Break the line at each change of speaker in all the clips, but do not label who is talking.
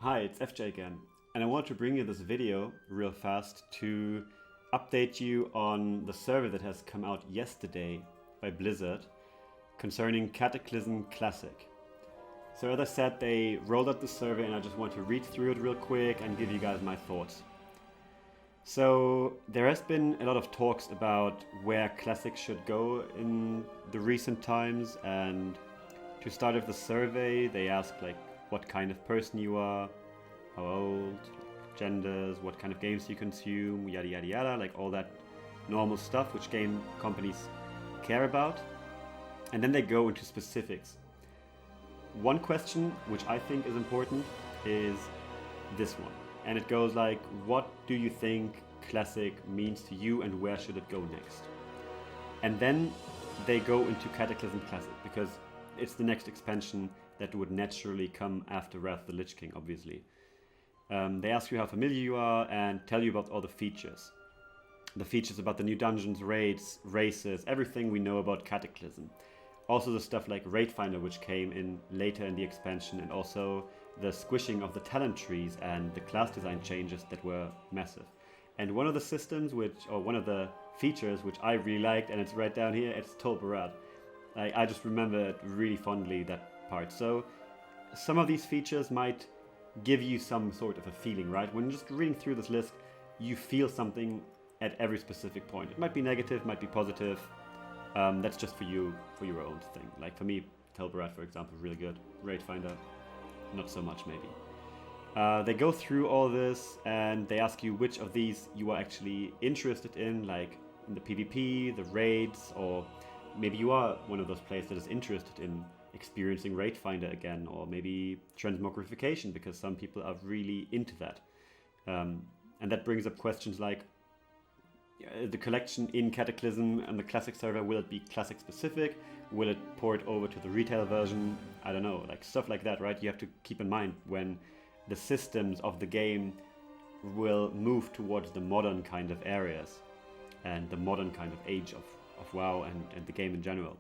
Hi, it's FJ again, and I want to bring you this video real fast to update you on the survey that has come out yesterday by Blizzard concerning Cataclysm Classic. So as I said, they rolled out the survey and I just want to read through it real quick and give you guys my thoughts. So there has been a lot of talks about where Classic should go in the recent times, and to start with the survey they ask like what kind of person you are, how old, genders, what kind of games you consume, yada yada yada, like all that normal stuff which game companies care about. And then they go into specifics. One question which I think is important is this one. And it goes like, what do you think Classic means to you and where should it go next? And then they go into Cataclysm Classic because it's the next expansion that would naturally come after Wrath of the Lich King, obviously. They ask you how familiar you are and tell you about all the features. The features about the new dungeons, raids, races, everything we know about Cataclysm. Also the stuff like Raid Finder, which came in later in the expansion, and also the squishing of the talent trees and the class design changes that were massive. And one of the systems one of the features which I really liked, and it's right down here, it's Tol Barad. I just remember it really fondly, that part. So some of these features might give you some sort of a feeling, right? When just reading through this list, you feel something at every specific point. It might be negative, might be positive. That's just for you, for your own thing. Like for me, Tol Barad, for example, really good. Raid Finder, not so much maybe. They go through all this and they ask you which of these you are actually interested in, like in the PvP, the raids, or maybe you are one of those players that is interested in experiencing Raid Finder again, or maybe transmogrification, because some people are really into that. And that brings up questions like, the collection in Cataclysm and the Classic server, will it be Classic specific? Will it port over to the retail version? I don't know, like stuff like that, right? You have to keep in mind when the systems of the game will move towards the modern kind of areas and the modern kind of age of WoW and the game in general.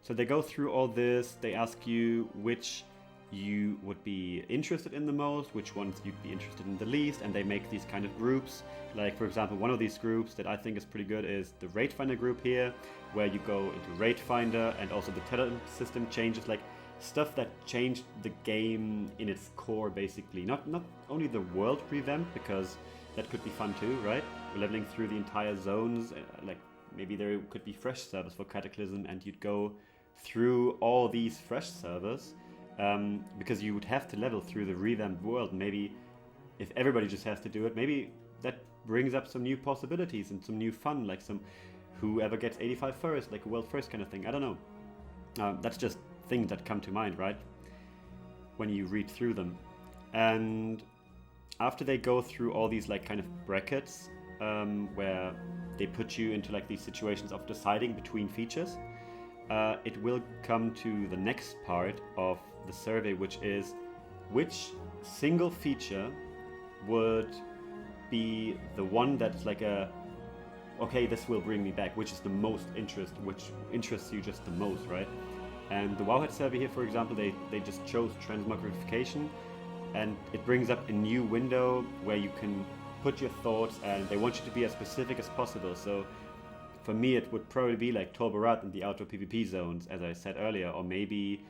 So they go through all this, they ask you which you would be interested in the most, which ones you'd be interested in the least, and they make these kind of groups. Like for example, one of these groups that I think is pretty good is the Raid Finder group here, where you go into Raid Finder and also the talent system changes, like stuff that changed the game in its core basically. Not only the world revamp, because that could be fun too, right? We're leveling through the entire zones, like maybe there could be fresh servers for Cataclysm and you'd go through all these fresh servers, because you would have to level through the revamped world. Maybe if everybody just has to do it, maybe that brings up some new possibilities and some new fun, like some whoever gets 85 first, like a world first kind of thing. I don't know. That's just things that come to mind, right? When you read through them. And after they go through all these like kind of brackets, where they put you into like these situations of deciding between features, it will come to the next part of the survey, which is which single feature would be the one that's like okay, this will bring me back, which is the most which interests you just the most, right? And the Wowhead survey here, for example, they just chose transmogrification, and it brings up a new window where you can put your thoughts, and they want you to be as specific as possible. So for me, it would probably be like Tol Barad in the outdoor PvP zones, as I said earlier, or maybe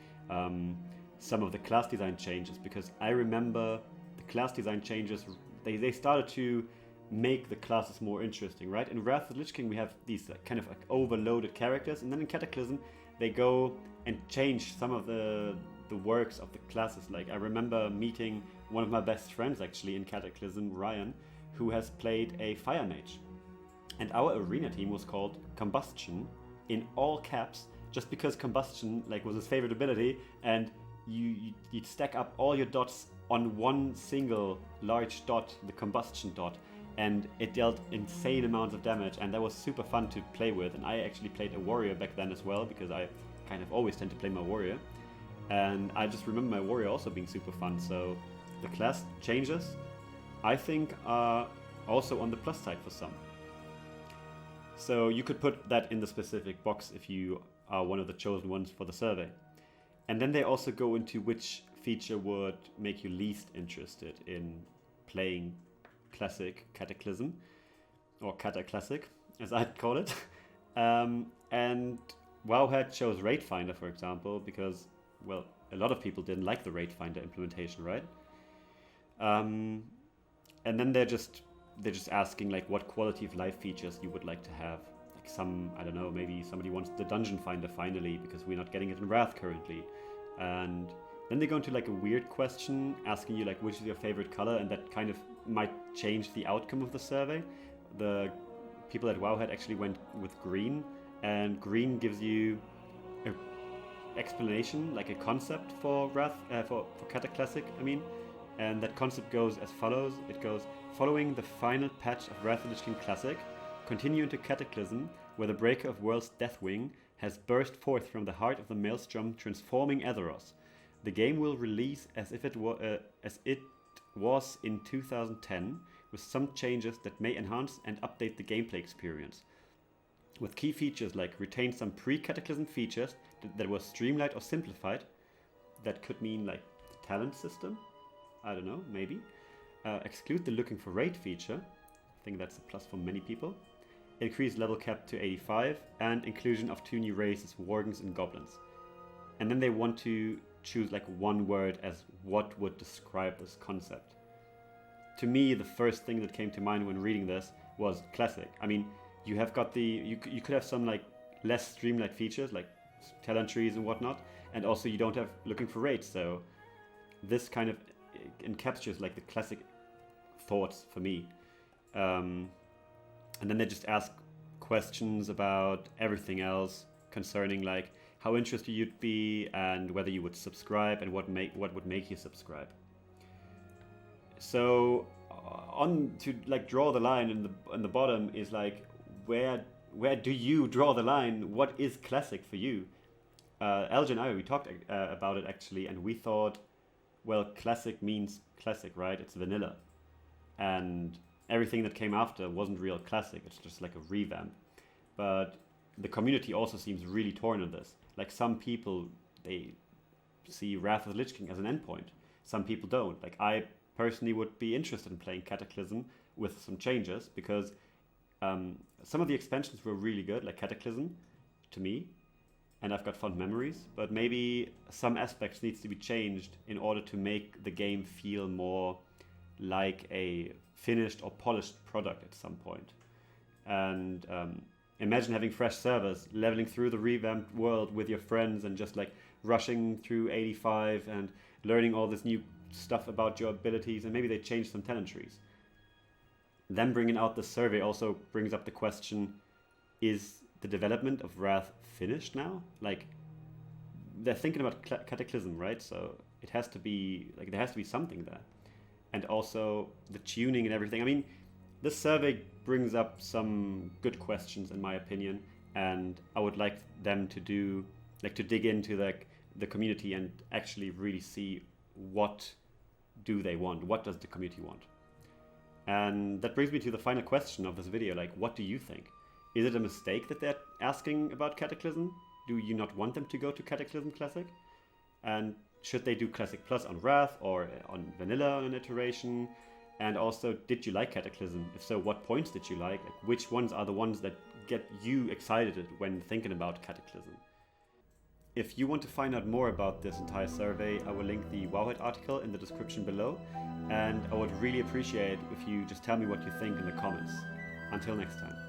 some of the class design changes, because I remember the class design changes, they started to make the classes more interesting, right? In Wrath of the Lich King, we have these kind of like overloaded characters, and then in Cataclysm, they go and change some of the works of the classes. Like I remember meeting one of my best friends actually in Cataclysm, Ryan, who has played a Fire Mage. And our arena team was called Combustion in all caps, just because Combustion like was his favorite ability, and you'd stack up all your dots on one single large dot, the Combustion dot, and it dealt insane amounts of damage, and that was super fun to play with. And I actually played a warrior back then as well, because I kind of always tend to play my warrior, and I just remember my warrior also being super fun. So the class changes, I think, are also on the plus side for some. So you could put that in the specific box if you are one of the chosen ones for the survey. And then they also go into which feature would make you least interested in playing Classic Cataclysm, or Cataclassic, as I'd call it. And Wowhead chose Rate Finder, for example, because, well, a lot of people didn't like the Rate Finder implementation, right? And then they're just asking like what quality of life features you would like to have. Like some, I don't know, maybe somebody wants the Dungeon Finder finally because we're not getting it in Wrath currently. And then they go into like a weird question asking you like which is your favorite color, and that kind of might change the outcome of the survey. The people at Wowhead actually went with green, and green gives you an explanation, like a concept for Wrath, for Cataclassic, I mean. And that concept goes as follows. It goes, following the final patch of Wrath of Lich King Classic, continue into Cataclysm, where the Breaker of Worlds Deathwing has burst forth from the heart of the Maelstrom, transforming Azeroth. The game will release as it was in 2010, with some changes that may enhance and update the gameplay experience. With key features like retain some pre-Cataclysm features that were streamlined or simplified. That could mean like the talent system. I don't know, maybe. Exclude the looking for raid feature. I think that's a plus for many people. Increase level cap to 85, and inclusion of 2 new races, Worgens and Goblins. And then they want to choose like one word as what would describe this concept. To me, the first thing that came to mind when reading this was classic. I mean, you have got you could have some like less streamlined features like talent trees and whatnot, and also you don't have looking for raids. So this kind of encapsulates like the classic thoughts for me. And then they just ask questions about everything else concerning like how interested you'd be and whether you would subscribe and what would make you subscribe. So on to like draw the line in the bottom is like where do you draw the line? What is classic for you? LJ and I, we talked about it actually, and we thought, well, classic means classic, right? It's vanilla. And everything that came after wasn't real classic. It's just like a revamp. But the community also seems really torn on this. Like some people, they see Wrath of the Lich King as an endpoint. Some people don't. Like I personally would be interested in playing Cataclysm with some changes because some of the expansions were really good, like Cataclysm, to me. And I've got fond memories, but maybe some aspects needs to be changed in order to make the game feel more like a finished or polished product at some point. And imagine having fresh servers, leveling through the revamped world with your friends and just like rushing through 85 and learning all this new stuff about your abilities, and maybe they change some talent trees. Then bringing out the survey also brings up the question, is the development of Wrath finished now? Like, they're thinking about Cataclysm, right? So it has to be, like, there has to be something there. And also the tuning and everything. I mean, this survey brings up some good questions in my opinion, and I would like them to do, like, to dig into the community and actually really see what do they want, what does the community want. And that brings me to the final question of this video, like, what do you think? Is it a mistake that they're asking about Cataclysm? Do you not want them to go to Cataclysm Classic? And should they do Classic Plus on Wrath or on Vanilla on an iteration? And also, did you like Cataclysm? If so, what points did you like? Like, which ones are the ones that get you excited when thinking about Cataclysm? If you want to find out more about this entire survey, I will link the Wowhead article in the description below. And I would really appreciate if you just tell me what you think in the comments. Until next time.